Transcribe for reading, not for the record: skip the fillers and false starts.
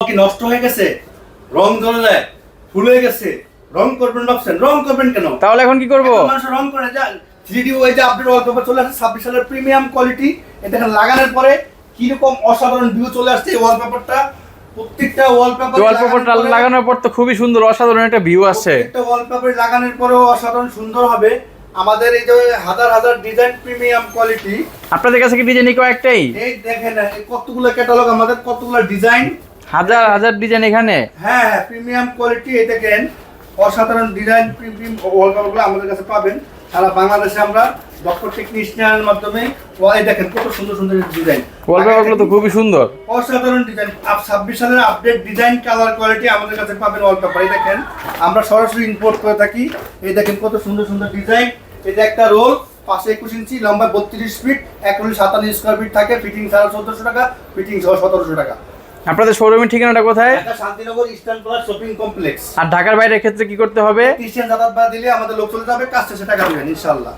কি নষ্ট হয়ে গেছে, রং জ্বলে যায়, ফুল হয়ে গেছে, রং করবেন ভাবছেন, রং করবেন কেন? তাহলে এখন কি করব? মানুষ রং করে যা 3D ওই যে আপডেট ওয়ালপেপার চলে আসছে 26 সালের প্রিমিয়াম কোয়ালিটি। এটা দেখেন লাগানোর পরে কি রকম অসাধারণ ভিউ চলে আসছে এই ওয়ালপেপারটা। প্রত্যেকটা ওয়ালপেপারটা লাগানোর পর তো খুবই সুন্দর, অসাধারণ একটা ভিউ আসছে। প্রত্যেকটা ওয়ালপেপার লাগানোর পরেও অসাধারণ সুন্দর হবে। আমাদের এই যে হাজার হাজার ডিজাইন প্রিমিয়াম কোয়ালিটি। আপনাদের কাছে কি ডিজাইন কয়েকটাই? এই দেখেন কতগুলো ক্যাটালগ, আমাদের কতগুলো ডিজাইন, হাজার হাজার ডিজাইন এখানে। হ্যাঁ প্রিমিয়াম কোয়ালিটি। এই দেখেন অসাধারণ ডিজাইন প্রিমিয়াম ওয়ালপেপারগুলো আমাদের কাছে পাবেন। সারা বাংলাদেশে আমরা দক্ষ টেকনিশিয়ানের মাধ্যমে এই দেখেন কত সুন্দর সুন্দর ডিজাইন। ওয়ালপেপারগুলো তো খুবই সুন্দর, অসাধারণ ডিজাইন। 26 সালের আপডেট ডিজাইন কালার কোয়ালিটি আমাদের কাছে পাবেন ওয়ালপেপার। এই দেখেন আমরা সরাসরি ইম্পোর্ট করে থাকি। এই দেখেন কত সুন্দর সুন্দর ডিজাইন। এটা একটা রোল 521 ইঞ্চি, লম্বা 32 ফিট, এক রোল 57 স্কয়ার ফিট থাকে। ফিটিং ছাড়া 1400 টাকা, ফিটিং সহ 1700 টাকা। আপনাদের শোরুমের ঠিকানাটা কোথায়? Dhaka Shantinagar Eastern Plus Shopping Complex. আর ঢাকার বাইরের ক্ষেত্রে কি করতে হবে? টেকনিশিয়ান দাদা দিলে আমাদের লোক চলে যাবে, কাজ শেষে টাকা দিবেন ইনশাআল্লাহ।